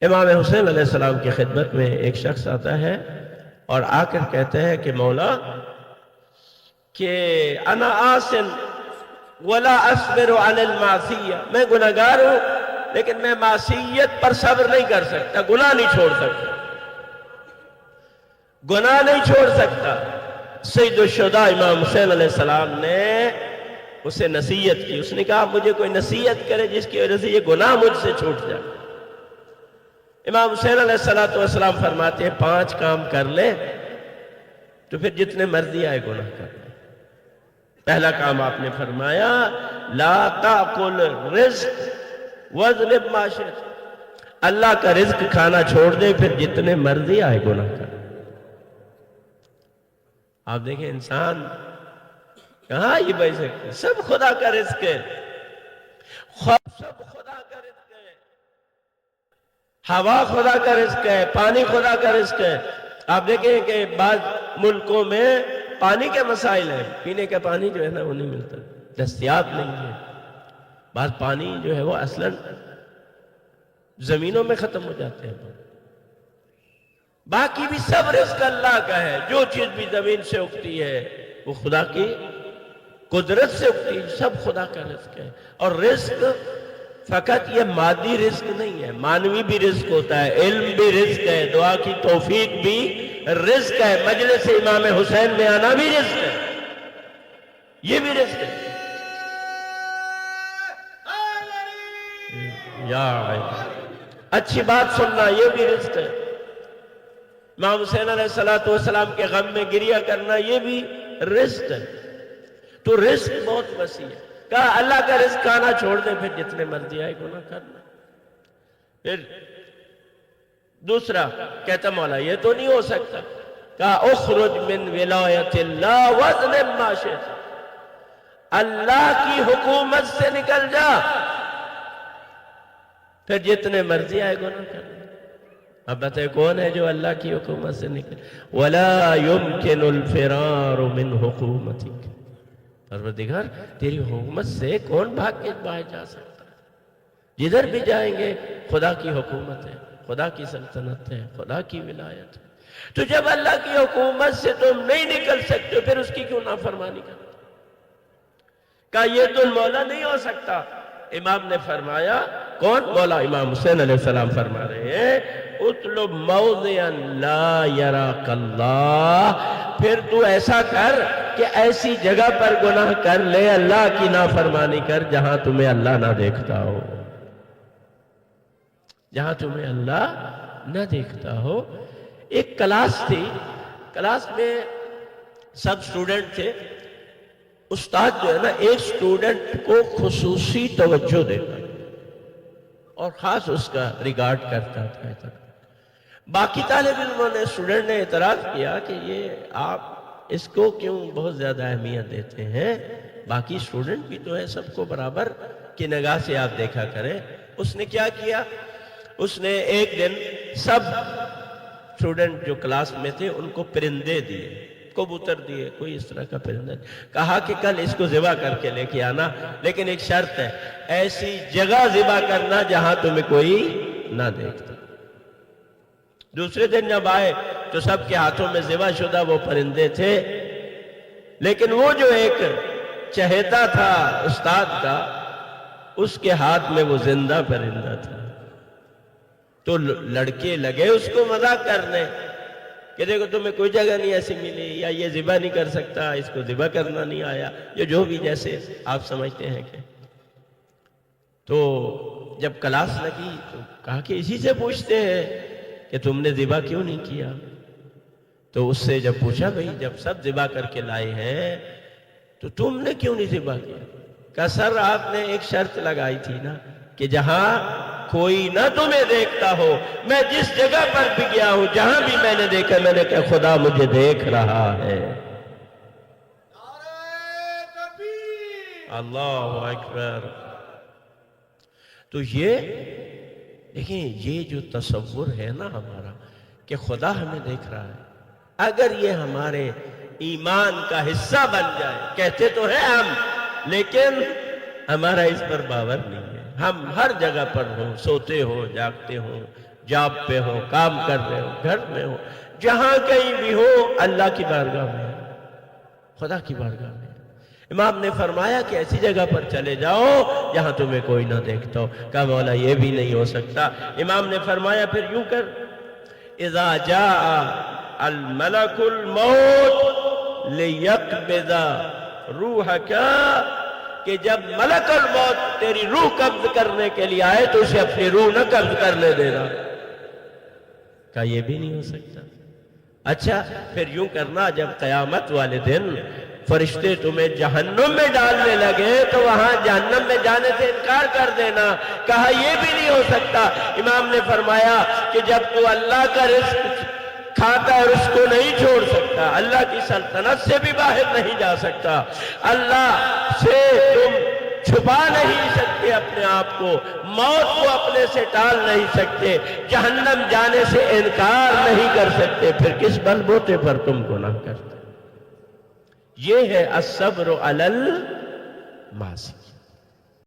امام حسین علیہ السلام کی خدمت میں ایک شخص آتا ہے اور آ کر کہتے ہیں کہ مولا کہ انا آسن ولا اصبر علی المعصیہ، میں گناہگار ہوں لیکن میں معصیت پر صبر نہیں کر سکتا، گناہ نہیں چھوڑ سکتا، گناہ نہیں چھوڑ سکتا۔ سید الشہداء امام حسین علیہ السلام نے اسے نصیحت کی، اس نے کہا مجھے کوئی نصیحت کرے جس کی وجہ سے یہ گناہ مجھ سے چھوٹ جائے۔ امام حسین علیہ السلام فرماتے ہیں 5 کام کر لے تو پھر جتنے مرضی آئے گناہ کر لے۔ پہلا کام آپ نے فرمایا لا تاکل رزق واذنب ما شئت، اللہ کا رزق کھانا چھوڑ دے پھر جتنے مرضی آئے گناہ کر۔ آپ دیکھیں انسان کہاں یہ بھائی سکتے، سب خدا کا رزق ہے، سب خدا کا رزق ہے، ہوا خدا کا رزق ہے، پانی خدا کا رزق ہے۔ آپ دیکھیں کہ بعض ملکوں میں پانی کے مسائل ہیں، پینے کا پانی جو ہے نا وہ نہیں ملتا، دستیاب نہیں ہے، بعض پانی جو ہے وہ اصلاً زمینوں میں ختم ہو جاتے ہیں۔ باقی بھی سب رزق اللہ کا ہے، جو چیز بھی زمین سے اگتی ہے وہ خدا کی قدرت سے اگتی ہے، سب خدا کا رزق ہے۔ اور رزق فقط یہ مادی رزق نہیں ہے، مانوی بھی رزق ہوتا ہے، علم بھی رزق ہے، دعا کی توفیق بھی رزق ہے، مجلس امام حسین میں آنا بھی رزق ہے، یہ بھی رزق ہے۔ یا اچھی بات سننا یہ بھی رزق ہے۔ امام حسین علیہ السلام کے غم میں گریہ کرنا یہ بھی رزق ہے۔ تو رزق بہت وسیع ہے۔ کہا اللہ کا رزق کھانا چھوڑ دے پھر جتنے مرضی آئے گناہ کرنا۔ پھر دوسرا کہتا مولا یہ تو نہیں ہو سکتا، کہا اخرج من ولایت اللہ واذنب ما شئت، اللہ کی حکومت سے نکل جا پھر جتنے مرضی آئے گناہ کرنا۔ اب بتائے کون ہے جو اللہ کی حکومت سے نکل؟ وَلَا يُمْكِنُ الْفِرَارُ مِنْ حُكُومَتِكَ، پروردگار تیری حکومت سے کون بھاگ کے باہر جا سکتا ہے؟ جدھر بھی جائیں گے خدا کی حکومت ہے، خدا کی سلطنت ہے، خدا کی ولایت ہے۔ تو جب اللہ کی حکومت سے تم نہیں نکل سکتے پھر اس کی کیوں نافرمانی کرتے؟ کہا یہ تو مولا نہیں ہو سکتا۔ امام نے فرمایا کون؟ مولا امام حسین علیہ السلام فرما رہے ہیں اطلب موضعا لا یراک اللہ، پھر تو ایسا کر کہ ایسی جگہ پر گناہ کر لے، اللہ کی نافرمانی کر جہاں تمہیں اللہ نہ دیکھتا ہو، جہاں تمہیں اللہ نہ دیکھتا ہو۔ ایک کلاس تھی، کلاس میں سب سٹوڈنٹ تھے، استاد جو ہے نا ایک سٹوڈنٹ کو خصوصی توجہ دیتا اور خاص اس کا ریگارڈ کرتا تھا۔ باقی طالب علموں نے، سٹوڈنٹ نے اعتراض کیا کہ یہ آپ اس کو کیوں بہت زیادہ اہمیت دیتے ہیں، باقی سٹوڈنٹ بھی تو ہے، سب کو برابر کی نگاہ سے آپ دیکھا کریں۔ اس نے کیا کیا؟ اس نے ایک دن سب سٹوڈنٹ جو کلاس میں تھے ان کو پرندے دیے، کبوتر دیے، کوئی اس طرح کا پرندہ، کہا کہ کل اس کو ذبح کر کے لے کے آنا، لیکن ایک شرط ہے، ایسی جگہ ذبح کرنا جہاں تمہیں کوئی نہ دیکھتا۔ دوسرے دن جب آئے تو سب کے ہاتھوں میں ذبح شدہ وہ پرندے تھے، لیکن وہ جو ایک چہیتا تھا استاد کا، اس کے ہاتھ میں وہ زندہ پرندہ تھا۔ تو لڑکے لگے اس کو مذاق کرنے کہ دیکھو تمہیں کوئی جگہ نہیں ایسی ملی، یا یہ ذبح نہیں کر سکتا، اس کو ذبح کرنا نہیں آیا، یہ جو بھی جیسے آپ سمجھتے ہیں کہ۔ تو جب کلاس لگی تو کہا کہ اسی سے پوچھتے ہیں کہ تم نے ذبح کیوں نہیں کیا؟ تو اس سے جب پوچھا بھئی جب سب ذبح کر کے لائے ہیں تو تم نے کیوں نہیں ذبح کیا؟ کہا سر آپ نے ایک شرط لگائی تھی نا کہ جہاں کوئی نہ تمہیں دیکھتا ہو، میں جس جگہ پر بھی گیا ہوں جہاں بھی میں نے دیکھا میں نے کہا خدا مجھے دیکھ رہا ہے۔ اللہ اکبر۔ تو یہ دیکھیں یہ جو تصور ہے نا ہمارا کہ خدا ہمیں دیکھ رہا ہے، اگر یہ ہمارے ایمان کا حصہ بن جائے، کہتے تو ہیں ہم لیکن ہمارا اس پر باور نہیں ہے، ہم ہر جگہ پر ہوں، سوتے ہوں، جاگتے ہوں، جاب پہ ہو، کام کر رہے ہو، گھر میں ہو، جہاں کہیں بھی ہو، اللہ کی بارگاہ میں، خدا کی بارگاہ میں۔ امام نے فرمایا کہ ایسی جگہ پر چلے جاؤ جہاں تمہیں کوئی نہ دیکھتا ہو۔ کہا مولا یہ بھی نہیں ہو سکتا۔ امام نے فرمایا پھر یوں کر، اذا جاء الملک الموت لیقبض روحک، کہ جب ملک الموت تیری روح قبض کرنے کے لیے آئے تو اسے اپنی روح نہ قبض کرنے دینا۔ کہا یہ بھی نہیں ہو سکتا۔ اچھا پھر یوں کرنا، جب قیامت والے دن فرشتے تمہیں جہنم میں ڈالنے لگے تو وہاں جہنم میں جانے سے انکار کر دینا۔ کہا یہ بھی نہیں ہو سکتا۔ امام نے فرمایا کہ جب تو اللہ کا رزق کھاتا اور اس کو نہیں چھوڑ سکتا، اللہ کی سلطنت سے بھی باہر نہیں جا سکتا، اللہ سے تم چھپا نہیں سکتے اپنے آپ کو، موت کو اپنے سے ٹال نہیں سکتے، جہنم جانے سے انکار نہیں کر سکتے، پھر کس بل بوتے پر تم گناہ کرتے؟ یہ ہے الصبر علی المعاصی۔